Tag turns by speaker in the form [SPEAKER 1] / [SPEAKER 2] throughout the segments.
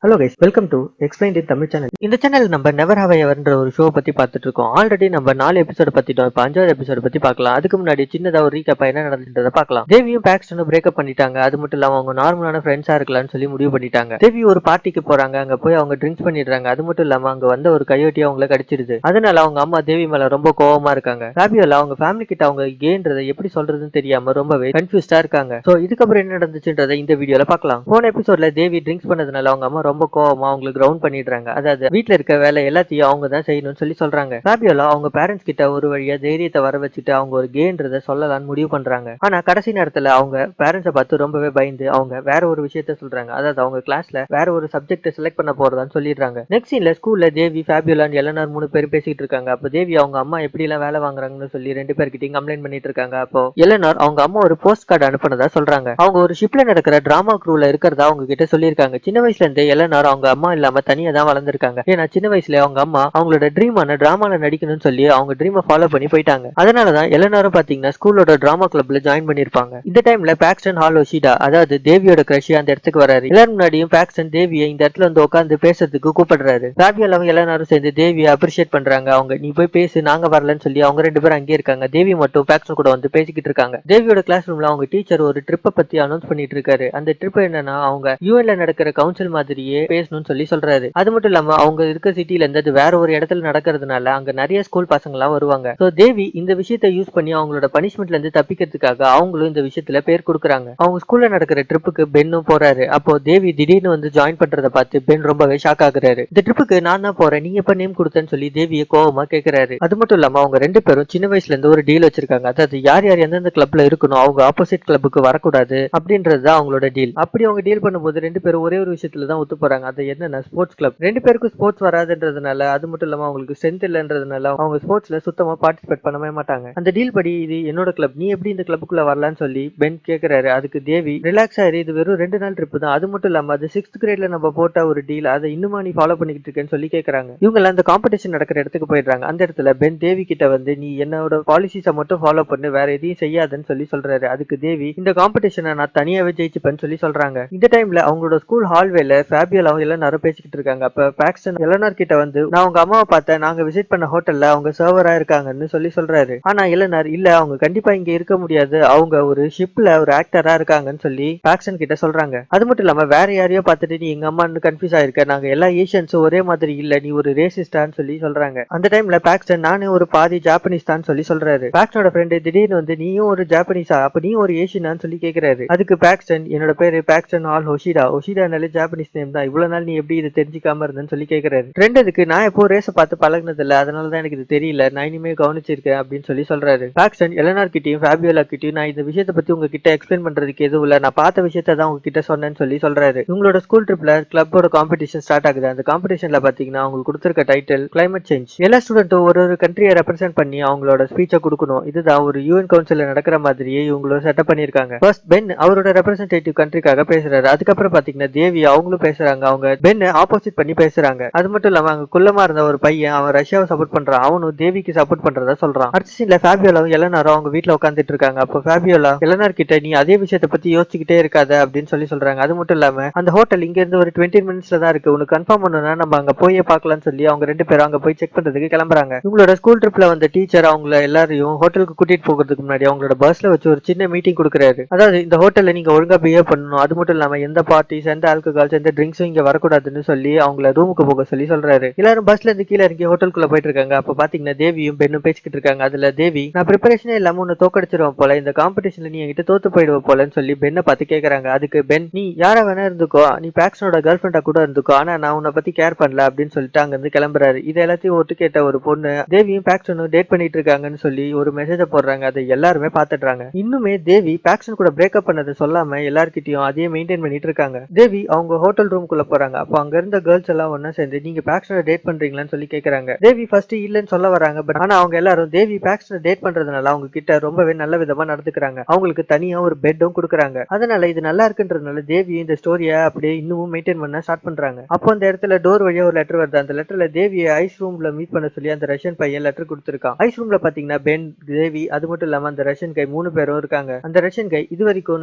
[SPEAKER 1] Hello guys, welcome to explain in Tamil channel. இந்த channel நம்ம never have I எவர்ன்ற ஒரு show பத்தி பார்த்துட்டு இருக்கோம். ஆல்ரெடி நம்ம 4 எபிசோட் பத்திட்டோம். இப்போ 5வது எபிசோட் பத்தி பார்க்கலாம். அதுக்கு முன்னாடி சின்னதா ஒரு ரீகேப்பா என்ன நடந்துன்றதை பார்க்கலாம். தேவியும் பாக்ஸ்டனும் பிரேக்கப் பண்ணிட்டாங்க. அது மட்டும் இல்லாம அவங்க நார்மலான ஃப்ரெண்ட்ஸா இருக்கலாம்னு சொல்லி முடிவு பண்ணிட்டாங்க. தேவி ஒரு பார்ட்டிக்கு போறாங்க. அங்க போய் அவங்க ட்ரிங்க்ஸ் பண்ணிடுறாங்க. அது மட்டும் இல்லாம அங்க வந்த ஒரு கையோட்டி அவங்கள கடிச்சிடுது. அதனால அவங்க அம்மா தேவி மேல ரொம்ப கோவமா இருக்காங்க. ஃபேபியோலா அவங்க ஃபேமிலி கிட்ட அவங்க கேன்றதை எப்படி சொல்றதுன்னு தெரியாம ரொம்பவே கன்ஃபியூஸ்டா இருக்காங்க. சோ இதுக்கப்புறம் என்ன நடந்துச்சுன்றதை இந்த வீடியோல பார்க்கலாம். போன எபிசோட்ல தேவி ட்ரிங்க்ஸ் பண்ணதுனால அவங்க அம்மா ரொம்ப கோவமா அவங்களுக்கு கிரவுண்ட் பண்ணிடுறாங்க. அதாவது வீட்ல இருக்க வேலை எல்லாத்தையும் அவங்க தான் செய்யணும்னு சொல்லி சொல்றாங்க. ஃபேபியோலா அவங்க பேரண்ட்ஸ் கிட்ட ஒரு வழியா தைரியத்தை வர வச்சுட்டு அவங்க ஒரு கேன்றதை சொல்லலாம்னு முடிவு பண்றாங்க. ஆனா கடைசி நேரத்துல அவங்க பேரண்ட்ஸை பார்த்து ரொம்பவே பயந்து அவங்க வேற ஒரு விஷயத்த சொல்றாங்க. அதாவது அவங்க கிளாஸ்ல வேற ஒரு சப்ஜெக்ட் செலக்ட் பண்ண போறதான்னு சொல்லிடுறாங்க. நெக்ஸ்ட் சீன்ல ஸ்கூல்ல தேவி, ஃபேபியோலா அண்ட் எலனார் 3 பேர் பேசிட்டு இருக்காங்க. அப்ப தேவி அவங்க அம்மா எப்படி எல்லாம் வேலை வாங்குறாங்கன்னு சொல்லி 2 பேர்கிட்டயும் கம்ப்ளைண்ட் பண்ணிட்டு இருக்காங்க. அப்போ எலனார் அவங்க அம்மா ஒரு போஸ்ட் கார்டு அனுப்புனதா சொல்றாங்க. அவங்க ஒரு ஷிப்ல நடக்கிற டிராமா க்ரூல இருக்கிறதா அவங்க கிட்ட சொல்லியிருக்காங்க. சின்ன வயசுல இருந்தே எலனார் அவங்க அம்மா இல்லாம தனியா தான் வளர்ந்துருக்காங்க. ஏன்னா சின்ன வயசுல அவங்க அம்மா அவங்களோட ட்ரீமான டிராமால நடிக்கணும்னு சொல்லி அவங்க ட்ரீமை ஃபாலோ பண்ணி போயிட்டாங்க. அதனாலதான் எல்லாரும் பாத்தீங்கன்னா ஸ்கூலோட டிராமா கிளப்ல ஜாயின் பண்ணிருப்பாங்க. இந்த டைம்ல பாக்ஸ்டன் ஹால் ஒஷிடா, அதாவது தேவியோட கிரஷ் அந்த இடத்துக்கு வராரு. எல்லாரும் முன்னாடியும் பாக்ஸ்டன் தேவியை இந்த இடத்துல வந்து உட்காந்து பேசுறதுக்கு கூப்பிடுறாரு. ஃபேபியோலாவும் எல்லாரும் சேர்ந்து தேவியை அப்ரிஷியேட் பண்றாங்க. அவங்க நீ போய் பேசு, நாங்க வரலன்னு சொல்லி அவங்க 2 பேரும் அங்கே இருக்காங்க. தேவி மட்டும் பாக்ஸ்டன் கூட வந்து பேசிக்கிட்டு இருக்காங்க. தேவியோட கிளாஸ் ரூம்ல அவங்க டீச்சர் ஒரு ட்ரிப்பை பத்தி அனௌன்ஸ் பண்ணிட்டு இருக்காரு. அந்த ட்ரிப் என்னன்னா அவங்க யூஎன்ல நடக்கிற கவுன்சில் மாதிரியே பேசணும்னு சொல்லி சொல்றாரு. அது மட்டும் இல்லாம அவங்க இருக்க சிட்டில இருந்து அது வேற ஒரு இடத்துல நடக்கிறதுனால அங்க நிறைய ஸ்கூல் பசங்க எல்லாம் வருவாங்க. சோ தேவி இந்த விஷயத்தை யூஸ் பண்ணி அவங்களோட பனிஷ்மெண்ட்ல இருந்து தப்பிக்கிறதுக்காக அவங்களும் இந்த விஷயத்துல பேர் கொடுக்குறாங்க. அவங்க ஸ்கூல்ல நடக்கிற ட்ரிப்புக்கு பென்னும் போறாரு. அப்போ தேவி திடீர்னு வந்து ஜாயின் பண்றத பார்த்து பென் ரொம்பவே ஷாக் ஆகுறாரு. இந்த ட்ரிப்புக்கு நான் தான் போறேன், நீங்க எப்ப நேம் கொடுத்தேன்னு சொல்லி தேவியை கோவமா கேட்கிறாரு. அது மட்டும் இல்லாம அவங்க 2 பேரும் சின்ன வயசுல இருந்து ஒரு டீல் வச்சிருக்காங்க. அதாவது யார் யார் எந்தெந்த கிளப்ல இருக்கணும், அவங்க ஆப்போசிட் கிளப்புக்கு வரக்கூடாது அப்படின்றது தான் அவங்களோட டீல். அப்படி அவங்க டீல் பண்ணும்போது 2 பேரும் ஒரே ஒரு விஷயத்துல தான் ஒத்து போறாங்க. அது என்னன்னா ஸ்போர்ட்ஸ் கிளப். 2 பேருக்கும் ஸ்போர்ட்ஸ் வராதுன்றதுனால, அது மட்டும் இல்லாம அவங்களுக்கு ஸ்ட்ரென்த் இல்லன்றதுனால அவங்க ஸ்போர்ட்ஸ்ல சுத்தமா பார்ட்டிசிபேட் பண்ணவே மாட்டாங்க. அந்த டீல் படி இது என்னோட கிளப், நீ எப்படி இந்த கிளப்புக்குள்ள வரலான்னு சொல்லி பென் கேக்குறாரு. அதுக்கு தேவி ரிலாக்ஸ் ஆயிரு, இது வெறும் 2 நாள் ட்ரிப் தான், அது மட்டும் இல்லாம அது 6th கிரேட்ல நம்ம போட்ட ஒரு டீல், அதை இன்னுமா நீ ஃபாலோ பண்ணிக்கிட்டு இருக்கேன்னு சொல்லி கேக்குறாங்க. இவங்க எல்லாம் அந்த காம்படிஷன் நடக்கிற இடத்துக்கு போயிடுறாங்க. அந்த இடத்துல பென் தேவி கிட்ட வந்து நீ என்னோட பாலிசிஸை மட்டும் ஃபாலோ பண்ணு, வேற எதையும் செய்யாதுன்னு சொல்லி சொல்றாரு. அதுக்கு தேவி இந்த காம்படிஷனை நான் தனியாவே ஜெயிச்சுப்பேன்னு சொல்லி சொல்றாங்க. இந்த டைம்ல அவங்களோட ஸ்கூல் ஹால்வேல ஃபேபியோலாவும் எல்லாரும் பேசிக்கிட்டு இருக்காங்க. அப்ப பாக்ஸ்டன் எலனார் கிட்ட வந்து நான் உங்க அம்மாவை பார்த்தேன், நாங்க விசிட் பண்ண ஹோட்டல்ல அவங்க சர்வரா இருக்காங்கன்னு சொல்லி சொல்றாரு. ஆனா எலனார் இல்ல, அவங்க கண்டிப்பா இங்க இருக்க முடியாது, அவங்க ஒரு ஷிப்ல ஒரு ஆக்டரா இருக்காங்கன்னு சொல்லி பாக்ஸ்டன் கிட்ட சொல்றாங்க. அது மட்டும் இல்லாம வேற யாரையோ பார்த்துட்டு நீ எங்க அம்மான்னு கன்ஃபியூஸ் ஆயிருக்க, நாங்க எல்லா ஏஷியன்ஸும் ஒரே மாதிரி இல்ல, நீ ஒரு ரேசிஸ்டான்னு சொல்லி சொல்றாங்க. அந்த டைம்ல பாக்ஸ்டன் நானே ஒரு பாதி ஜாப்பனீஸ் தான் சொல்லி சொல்றாரு. பாக்ஸ்டனோட ஃப்ரெண்டு திடீர்னு வந்து நீயும் ஒரு ஜாப்பனீஸா, அப்ப நீ ஒரு ஏஷியனான்னு சொல்லி கேக்குறாரு. அதுக்கு பாக்ஸ்டன் என்னோட பேரு பாக்ஸ்டன் ஆல் ஒஷிடா, ஒஷிடானாலே ஜாப்பனீஸ் நேம் தான், இவ்வளவு நாள் நீ எப்படி இதை தெரிஞ்சுக்காம இருந்தேன்னு சொல்லி கேக்குறாரு. ரெண்டதுக்கு நான் எப்போ ரேஸ பார்த்து பழகினது இல்ல, அதனாலதான் எனக்கு இது தெரியல, நான் இனிமே கவனிச்சிருக்கேன் அப்படின்னு சொல்லி சொல்றாரு. பாக்ஸ்டன் எலனார் கிட்டயும் ஃபேபியோலா கிட்டயும் நான் இந்த விஷயத்தை பத்தி உங்ககிட்ட எக்ஸ்பிளைன் பண்றதுக்கு எதுவும் இல்ல, நான் பார்த்த விஷயத்தை தான் உங்ககிட்ட சொன்னேன்னு சொல்லி சொல்றாரு. உங்களோட ஸ்கூல் ட்ரிப்ல கிளப்போட காம்படிஷன் ஸ்டார்ட் ஆகுது. அந்த காம்படிஷன்ல பாத்தீங்கன்னா அவங்களுக்கு கொடுத்திருக்க டைட்டில் கிளைமேட் சேஞ்ச். எல்லா ஸ்டூடெண்ட்டும் ஒரு கண்ட்ரியை ரெப்ரசென்ட் பண்ணி அவங்களோட ஸ்பீச்சை கொடுக்கணும். இதுதான் ஒரு யூஎன் கவுன்சில் நடக்கிற மாதிரியே இவங்களோட செட்டப் பண்ணிருக்காங்க. ஃபர்ஸ்ட் பென் அவரோட ரெப்ரசென்டேட்டிவ் கண்ட்ரிக்காக பேசுறாரு. அதுக்கப்புறம் பாத்தீங்கன்னா தேவி அவங்களும் பேசுறாங்க. அவங்க பென் ஆப்போசிட் பண்ணி பேசுறாங்க. அது மட்டும் இல்லாம அங்க குள்ளமா இருந்த ஒரு பையன் அவன் ரஷ்யாவை சப்போர்ட் பண்றான், அவனும் தேவிக்கு சப்போர்ட் பண்றதா சொல்றான். அடுத்த சீன்ல ஃபேபியோலாவும் எலனாரும் அவங்க வீட்டுல உட்காந்துட்டு இருக்காங்க. அப்போ ஃபேபியோலா எலனார் கிட்ட நீ அதே விஷயத்தை பத்தி யோசிச்சுக்கிட்டே இருக்காத அப்படின்னு சொல்லி சொல்றாங்க. அது மட்டும் இல்லாம அந்த ஹோட்டல் இங்க இருந்து ஒரு 20 மினிட்ஸ்ல தான் இருக்கு, உனக்கு கன்ஃபார்ம் பண்ணணும்னா நம்ம அங்க போய் பார்க்கலாம்னு சொல்லி அவங்க 2 பேரும் அங்க போய் செக் பண்றதுக்கு கிளம்புறாங்க. இவங்களோட ஸ்கூல் ட்ரிப்ல வந்த டீச்சர் அவங்கள எல்லாரையும் ஹோட்டலுக்கு கூட்டிட்டு போகிறதுக்கு முன்னாடி அவங்களோட பஸ்ல வச்சு ஒரு சின்ன மீட்டிங் கொடுக்குறாரு. அதாவது இந்த ஹோட்டல்ல நீங்க ஒழுங்கா பிஹேவ் பண்ணணும், அது மட்டும் இல்லாம எந்த பார்ட்டிஸ், எந்த ஆல்கஹால்ஸ், எந்த ட்ரிங்க்ஸும் இங்க வரக்கூடாதுன்னு சொல்லி அவங்கள ரூமுக்கு போக சொல்லி சொல்றாரு. எல்லாரும் பஸ்ல இருந்து கீழே இறங்கி ஹோட்டலுக்குள்ள போயிட்டு இருக்காங்க. அப்ப பாத்தீங்கன்னா தேவியும் பெண்ணும் பேசிக்கிட்டு இருக்காங்க. அதுல தேவி நான் ப்ரிப்பரேஷனே இல்லாம உன்னை தோக்கடிச்சிருவோம் போல, இந்த காம்படிஷன்ல நீ என்கிட்ட தோத்து போயிடுவ போலன்னு சொல்லி பெண்ணை பார்த்து கேக்குறாங்க. அதுக்கு பென் நீ யாரா வேணா இருந்துக்கோ, நீ பாக்ஸ்டனோட கேர்ள் ஃபிரெண்டா கூட இருந்துக்கோ, ஆனா நான் உன்னை பத்தி கேர் பண்ணல அப்படின்னு சொல்லிட்டு அங்க இருந்து கிளம்புறாரு. இது எல்லாத்தையும் ஒட்டு கேட்ட ஒரு பொண்ணு தேவியும் பாக்ஸ்டனும் டேட் பண்ணிட்டு இருக்காங்கன்னு சொல்லி ஒரு மெசேஜ் போடுறாங்க. அதை எல்லாருமே பாத்துடுறாங்க. இன்னுமே தேவி பாக்ஸ்டன் கூட பிரேக்கப் பண்ணதை சொல்லாம எல்லார்கிட்டயும் அதையே மெயின்டைன் பண்ணிட்டு இருக்காங்க. தேவி அவங்க ஹோட்டல் ரூம்குள்ள போறாங்க. அப்போ அங்க இருந்த கேர்ள்ஸ் எல்லாம் ஒன்னா சேர்ந்து நீங்க பாக்ஸ்டனை டேட் பண்றீங்களான்னு சொல்லி கேக்குறாங்க. தேவி ஃபர்ஸ்ட் இல்லன்னு சொல்ல வராங்க. பட் ஆனா அவங்க எல்லாரும் தேவி பாக்ஸ்டனை டேட் பண்றதுனால அவங்க கிட்ட ரொம்பவே நல்ல விதமா நடந்துக்கிறாங்க. அவங்களுக்கு தனியா ஒரு பெட்டும் கொடுக்குறாங்க. அதனால இது நல்லா இருக்குன்றதுனால தேவி இந்த ஸ்டோரியை அப்படியே இன்னும் மெயின்டைன் பண்ண ஸ்டார்ட் பண்றாங்க. அப்போ அந்த இடத்துல டோர் வழியா ஒரு லெட்டர் வருது. அந்த லெட்டர்ல தேவியை ஐஸ் ரூம்ல மீட் பண்ண சொல்லி அந்த ரஷ்யன் பையன் லெட்டர் கொடுத்திருக்கான். ஐஸ் ரூம்ல பாத்தீங்கன்னா பென், தேவி, அது மட்டும் இல்லாம அந்த ரஷ்யன் கை 3 பேரும் இருக்காங்க. அந்த ரஷ்யன் கை இது வரைக்கும்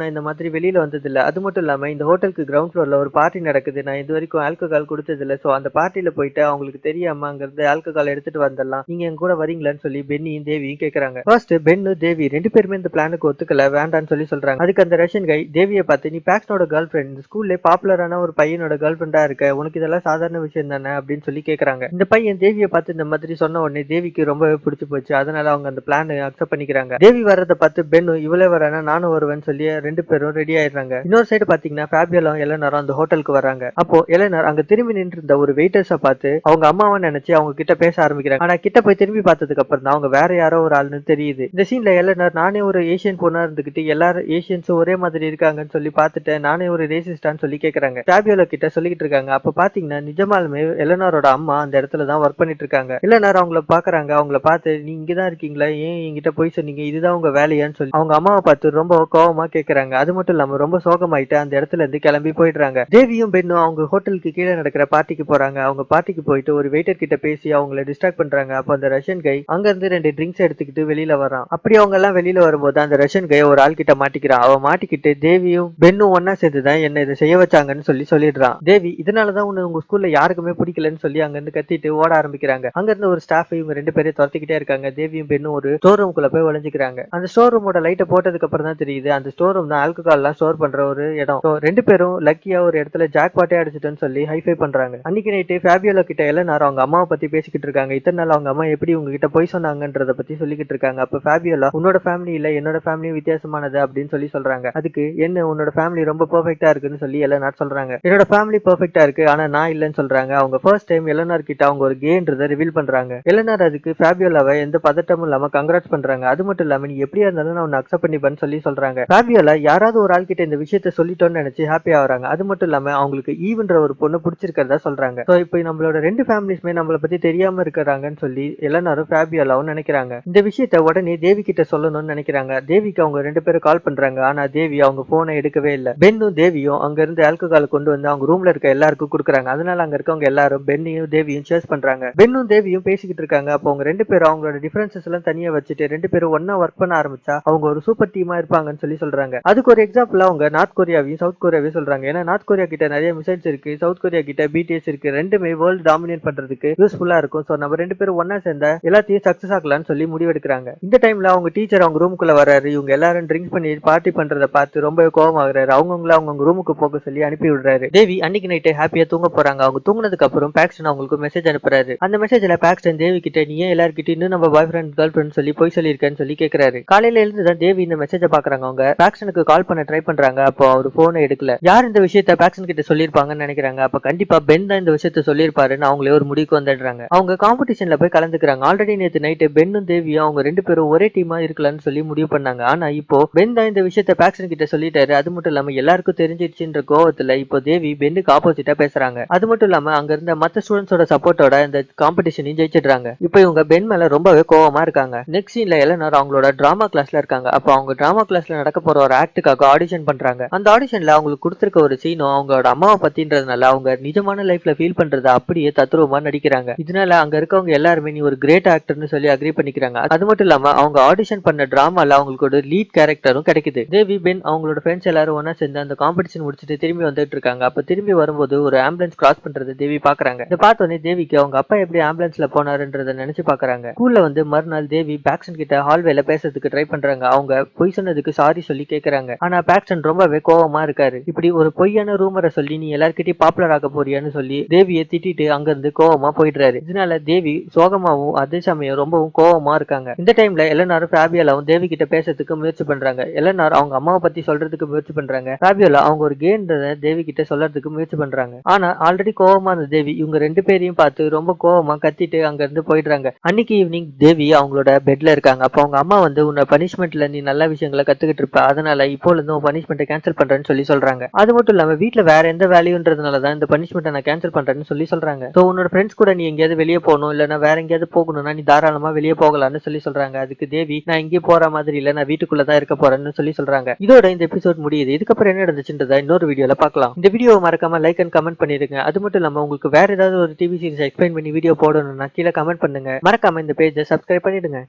[SPEAKER 1] நான் இந்த மாதிரி வெளியில வந்தது இல்ல, அது மட்டும் இல்லாம இந்த ஹோட்டலுக்கு கிரவுண்ட் ஃப்ளோர்ல ஒரு பார்ட்டி நடக்குது, இருக்குது. நான் இது வரைக்கும் ஆல்கஹால் குடுத்தது இல்ல. சோ அந்த பார்ட்டில போயிட்டு அவங்களுக்கு தெரியாம அங்க இருந்து ஆல்கஹால் எடுத்துட்டு வந்துடலாம். நீங்க என் கூட வரீங்களான்னு சொல்லி பென்னியும் தேவியும் கேக்குறாங்க. ஃபர்ஸ்ட் பென்னு தேவி 2 பேருமே இந்த பிளானுக்கு ஒத்துக்கல, வேண்டான்னு சொல்லி சொல்றாங்க. அதுக்கு அந்த ரஷ்யன் கை தேவியை பார்த்து, நீ பாக்ஸ்டனோட கேர்ள் ஃபிரெண்ட், இந்த ஸ்கூல்ல பாப்புலரான ஒரு பையனோட கேர்ள் ஃபிரெண்டா இருக்க, உனக்கு இதெல்லாம் சாதாரண விஷயம் தானே அப்படின்னு சொல்லி கேக்குறாங்க. இந்த பையன் தேவியை பார்த்து இந்த மாதிரி சொன்ன உடனே தேவிக்கு ரொம்பவே பிடிச்சு போச்சு. அதனால அவங்க அந்த பிளான் அக்செப்ட் பண்ணிக்கிறாங்க. தேவி வர்றதை பார்த்து பென்னு இவளே வரேன்னா நானும் வருவேன்னு சொல்லி 2 பேரும் ரெடி ஆயிடுறாங்க. இன்னொரு சைடு பாத்தீங்கன்னா ஃபேபியோலும் எலனரும் அந்த ஹோட்டலுக்கு வராங்க. அப்போ எலனர் அங்க திரும்பி நின்று இருந்த ஒரு வெயிட்டர்ஸ பார்த்து அவங்க அம்மாவை நினைச்சு அவங்க கிட்ட பேச ஆரம்பிக்கிறாங்க. ஆனா கிட்ட போய் திரும்பி பார்த்ததுக்கு அப்புறம் தான் அவங்க வேற யாரோ ஒரு ஆளுன்னு தெரியுது. இந்த சீன்ல எலனர், நானே ஒரு ஏசியன் பொண்ணா இருந்துகிட்டு எல்லாரும் ஏசியன்ஸும் ஒரே மாதிரி இருக்காங்கன்னு சொல்லி பார்த்துட்டேன், நானே ஒரு ரேசிஸ்டான்னு சொல்லி கேக்குறாங்க. ஃபேபியோல கிட்ட சொல்லிட்டு இருக்காங்க. அப்ப பாத்தீங்கன்னா நிஜமாலுமே எலனரோட அம்மா அந்த இடத்துல தான் ஒர்க் பண்ணிட்டு இருக்காங்க. எலனர் அவங்கள பாக்குறாங்க. அவங்கள பார்த்து, நீ இங்கதான் இருக்கீங்களா, ஏன் என்கிட்ட போய் சொன்னீங்க, இதுதான் உங்க வேலையான்னு சொல்லி அவங்க அம்மாவை பார்த்து ரொம்ப கோவமா கேக்குறாங்க. அது மட்டும் இல்லாம ரொம்ப சோகமாயிட்டு அந்த இடத்துல இருந்து கிளம்பி போயிடுறாங்க. தேவியும் பெண்ணும் அவங்க ஹோட்டலுக்கு கீழே நடக்கிற பார்ட்டிக்கு போறாங்க. அவங்க பார்ட்டிக்கு போயிட்டு ஒரு வெயிட்டர் கிட்ட பேசி அவங்கள டிஸ்ட்ராக்ட் பண்றாங்க. அப்ப அந்த ரஷ்யன் கை அங்க இருந்து 2 ட்ரிங்க்ஸ் எடுத்துக்கிட்டு வெளியில வரான். அப்படி அவங்க எல்லாம் வெளியில வரும்போது அந்த ரஷ்யன் கை ஒரு ஆள் கிட்ட மாட்டிக்கிறான். அவன் மாட்டிக்கிட்டு தேவியும் பெண்ணும் ஒன்னா சேர்ந்துதான் என்ன இதை செய்ய வச்சாங்கன்னு சொல்லிடுறான். தேவி, இதனாலதான் உங்க ஸ்கூல்ல யாருக்குமே பிடிக்கலன்னு சொல்லி அங்க இருந்து கத்திட்டு ஓட ஆரம்பிக்கிறாங்க. அங்க இருந்து ஒரு ஸ்டாஃப் இவங்க 2 பேரையும் துரத்திக்கிட்டே இருக்காங்க. தேவியும் பெண்ணும் ஒரு ஸ்டோர் ரூம்குள்ள போய் ஒளிஞ்சுக்கிறாங்க. அந்த ஸ்டோர் ரூமோட லைட்டை போட்டதுக்கு அப்புறம் தான் தெரியுது அந்த ஸ்டோர் ரூம் தான் ஆல்கஹால் எல்லாம் ஸ்டோர் பண்ற ஒரு இடம். 2 பேரும் லக்கியா ஒரு இடத்துல ஜாக் பாட்டே அடிச்சிட்டோன்னு சொல்லி ஹைஃபை பண்றாங்க. அன்னைக்கு நைட்டு ஃபேபியோலா கிட்ட எலனார் அவங்க அம்மாவை பத்தி பேசிக்கிட்டு இருக்காங்க. இத்தனை நாள் அவங்க அம்மா எப்படி உங்ககிட்ட போய் சொன்னாங்கன்றத பத்தி சொல்லிக்கிட்டு இருக்காங்க. அப்ப ஃபேபியோலா, உன்னோட ஃபேமிலி இல்ல என்னோட ஃபேமிலி வித்தியாசமானது அப்படின்னு சொல்லி சொல்றாங்க. அதுக்கு என்ன உன்னோட ஃபேமிலி ரொம்ப பெர்ஃபெக்ட்டா இருக்குன்னு சொல்லி எலனார் சொல்றாங்க. என்னோட ஃபேமிலி பெர்ஃபெக்ட்டா இருக்கு, ஆனா நான் இல்லன்னு சொல்றாங்க. அவங்க ஃபர்ஸ்ட் டைம் எலனார் கிட்ட அவங்க ஒரு கேன்றதை ரிவீல் பண்றாங்க. எலனார் அதுக்கு ஃபேபியோலாவை எந்த பதட்டமும் இல்லாம கங்க்ராட்ஸ் பண்றாங்க. அது மட்டும் இல்லாம நீ எப்படியா இருந்தாலும் நான் உன்னை அக்செப்ட் பண்ணிப்பேன்னு சொல்லி சொல்றாங்க. ஃபேபியோலா யாராவது ஒரு ஆள் கிட்ட இந்த விஷயத்த சொல்லிட்டோம்னு நினைச்சு ஹாப்பி ஆகுறாங்க. அது மட்டும் இல்லாம அவங்களுக்கு ஈவன்ற ஒரு பொண்ணு பிடிச்சிருக்கிறதா சொல்றாங்க. சோ இப்போ நம்மளோட 2 ஃபேமிலிஸ்மே நம்மள பத்தி தெரியாம இருக்கிறாங்கன்னு சொல்லி எலனாரும் ஃபேபியோலாவும் நினைக்கிறாங்க. இந்த விஷயத்த உடனே தேவி கிட்ட சொல்லணும்னு நினைக்கிறாங்க. தேவிக்கு அவங்க 2 பேரும் கால் பண்றாங்க. ஆனா தேவி அவங்க போனை எடுக்கவே இல்லை. பென்னும் தேவியும் அங்க இருந்து ஆல்கஹால் கொண்டு வந்து அவங்க ரூம்ல இருக்க எல்லாருக்கும் கொடுக்குறாங்க. அதனால அங்க இருக்கவங்க எல்லாரும் பென்னையும் தேவியும் சேர்ஸ் பண்றாங்க. பென்னும் தேவியும் பேசிக்கிட்டு இருக்காங்க. அப்போ அவங்க 2 பேரும் அவங்களோட டிஃபரன்சஸ் எல்லாம் தனியா வச்சுட்டு 2 பேரும் ஒன்னா ஒர்க் பண்ண ஆரம்பிச்சா அவங்க ஒரு சூப்பர் டீமா இருப்பாங்கன்னு சொல்லி சொல்றாங்க. அதுக்கு ஒரு எக்ஸாம்பிள் அவங்க நார்த் கொரியாவையும் சவுத் கொரியாவையும் சொல்றாங்க. ஏன்னா நார்த் கொரியா கிட்ட நிறைய மிசைல்ஸ் இருக்கு, சவுத் கொரியா கிட்ட பிடிஎஸ் இருக்கு. ரெண்டுமே வேர்ல்டு டாமினேட் பண்றதுக்கு யூஸ்ஃபுல்லா இருக்கும். சோ நம்ம 2 பேரும் ஒன்னா சேர்ந்தா எல்லாத்தையும் சக்சஸ் ஆகலாம்னு சொல்லி முடிவெடுக்கிறாங்க. இந்த டைம்ல அவங்க டீச்சர் அவங்க ரூமுக்குள்ள வராரு. இவங்க எல்லாரும் ட்ரிங்க்ஸ் பண்ணி பார்ட்டி பண்றத பார்த்து ரொம்ப கோவம் ஆகுறாரு. அவங்க ரூமுக்கு போக சொல்லி அனுப்பி விடுறாரு. தேவி அன்னைக்கு நைட்டு ஹாப்பியா தூங்க போறாங்க. அவங்க தூங்குனதுக்கு அப்புறம் பாக்ஸ்டன் அவங்களுக்கு மெசேஜ் அனுப்புறாரு. அந்த மெசேஜ்ல பாக்ஸ்டன் தேவி கிட்ட, நீ ஏன் எல்லார்கிட்ட இன்னும் நம்ம பாய் ஃப்ரெண்ட் கேர்ள் ஃப்ரெண்ட் சொல்லி போய் சொல்லியிருக்கேன்னு சொல்லி கேக்குறாரு. காலையில எழுந்துதான் தேவி இந்த மெசேஜ பாக்குறாங்க. அவங்க பாக்ஸ்டனுக்கு கால் பண்ண ட்ரை பண்றாங்க. அப்போ அவர் போனை எடுக்கல. யார் இந்த விஷயத்த பாக்ஸ்டன் கிட்ட சொல்லிருப்பாங்கன்னு நினைக்கிறாங்க. அப்ப கண்டிப்பா பென் தான் இந்த விஷயத்த சொல்லியிருப்பாருன்னு அவங்களே ஒரு முடிவுக்கு வந்துடுறாங்க. அவங்க காம்படிஷன்ல போய் கலந்துக்கிறாங்க. ஆல்ரெடி நேத்து நைட்டு பென்னும் தேவியும் அவங்க 2 பேரும் ஒரே டீமா இருக்கலாம்னு சொல்லி முடிவு பண்ணாங்க. ஆனா இப்போ பென் தான் இந்த விஷயத்த பாக்ஸ்டன் கிட்ட சொல்லிட்டாரு. அது மட்டும் இல்லாம எல்லாருக்கும் தெரிஞ்சிடுச்சுன்ற கோவத்துல இப்போ தேவி பென்னுக்கு ஆப்போசிட்டா பேசுறாங்க. அது மட்டும் இல்லாம அங்க இருந்த மத்த ஸ்டூடெண்ட்ஸோட சப்போர்ட்டோட இந்த காம்படிஷனையும் ஜெயிச்சிடுறாங்க. இப்போ இவங்க பென் மேல ரொம்பவே கோவமா இருக்காங்க. நெக்ஸ்ட் சீன்ல எலனார் அவங்களோட டிராமா கிளாஸ்ல இருக்காங்க. அப்போ அவங்க டிராமா கிளாஸ்ல நடக்க போற ஒரு ஆக்டுக்காக ஆடிஷன் பண்றாங்க. அந்த ஆடிஷன்ல அவங்களுக்கு கொடுத்திருக்க ஒரு சீனும் அவங்களோட அம்மாவை பத்தின்றதுனால அவங்க நிஜமான லைஃப்ல ஃபீல் பண்றதை அப்படியே தத்ரூபமா நடிக்கிறாங்க. இதனால அங்க இருக்கவங்க எல்லாருமே நீ ஒரு கிரேட் ஆக்டர்னு சொல்லி அக்ரி பண்ணிக்கிறாங்க. அது மட்டும் இல்லாம அவங்க ஆடிஷன் பண்ண டிராமால அவங்களுக்கு ஒரு லீட் கேரக்டரும் கிடைக்குது. தேவி பென் அவங்களோட ஃப்ரெண்ட்ஸ் எல்லாரும் ஒன்னா சேர்ந்து அந்த காம்படிஷன் முடிச்சுட்டு திரும்பி வந்துட்டு இருக்காங்க. அப்ப திரும்பி வரும்போது ஒரு ஆம்புலன்ஸ் கிராஸ் பண்றது தேவி பாக்குறாங்க. இதை பார்த்தோன்னே தேவிக்கு அவங்க அப்பா எப்படி ஆம்புலன்ஸ்ல போனாருன்றத நினைச்சு பாக்குறாங்க. ஸ்கூல்ல வந்து மறுநாள் தேவி பாக்ஸ்டன் கிட்ட ஹால்வேல பேசுறதுக்கு ட்ரை பண்றாங்க. அவங்க பொய் சொன்னதுக்கு சாரி சொல்லி கேக்குறாங்க. ஆனா பாக்ஸ்டன் ரொம்பவே கோவமா இருக்காரு. இப்படி ஒரு பொய்யான ரூமரை சொல்லி நீ எல்லார்கிட்டயும் பாப்புலர் ஆக போறியான்னு சொல்லி தேவியை திட்டிட்டு அங்க இருந்து கோவமா போயிடுறாரு. இதனால தேவி சோகமாவும் அதே சமயம் ரொம்பவும் கோவமா இருக்காங்க. இந்த டைம்ல எலனாரும் ஃபேபியோலாவும் தேவி கிட்ட பேசுறதுக்கு முயற்சி பண்றாங்க. எலனார் அவங்க அம்மாவை பத்தி சொல்றதுக்கு முயற்சி பண்றாங்க. ஃபேபியோலா அவங்க ஒரு கேன்றத தேவி கிட்ட சொல்றதுக்கு முயற்சி பண்றாங்க. ஆனா ஆல்ரெடி கோவமா இருந்த தேவி இவங்க 2 பேரையும் பார்த்து ரொம்ப கோவமா கத்திட்டு அங்க இருந்து போயிடுறாங்க. அன்னைக்கு ஈவினிங் தேவி அவங்களோட பெட்ல இருக்காங்க. அப்ப அவங்க அம்மா வந்து உன்னை பனிஷ்மெண்ட்ல நீ நல்ல விஷயங்களை கத்துக்கிட்டு இருப்ப, அதனால இப்போ இருந்து உன் பனிஷ்மெண்ட்டை கேன்சல் பண்றேன்னு சொல்லி சொல்றாங்க. அது மட்டும் இல்லாம வீட்டுல வேற எந்த வேலையுன்றதுனாலதான் இந்த பனிஷ்மெண்ட்டை நான் கேன்சல் பண்றேன்னு சொல்லி சொல்றாங்க. சோ உன்னோட ஃப்ரெண்ட்ஸ் கூட நீ எங்கேயாவது வெளியே போகணும் இல்லன்னா வேற எங்கேயாவது போகணும்னா நீ தாராளமா வெளியே போகலாம்னு சொல்லி சொல்றாங்க. அதுக்கு தேவி, நான் இங்கே போற மாதிரி இல்ல, நான் வீட்டுக்குள்ளதான் இருக்க போறேன்னு சொல்லி சொல்றாங்க. இதோட இந்த எபிசோட் முடியுது. இதுக்கப்புறம் என்ன நடந்துச்சுன்றத இன்னொரு வீடியோல பார்க்கலாம். இந்த வீடியோவை மறக்காம லைக் அண்ட் கமெண்ட் பண்ணிருங்க. அது மட்டும் இல்லாம உங்களுக்கு வேற ஏதாவது ஒரு டிவி சீரிஸ் எக்ஸ்பிளைன் பண்ணி வீடியோ போடணும்னா கீழே கமெண்ட் பண்ணுங்க. மறக்காம இந்த பேஜை சப்ஸ்கிரைப் பண்ணிடுங்க.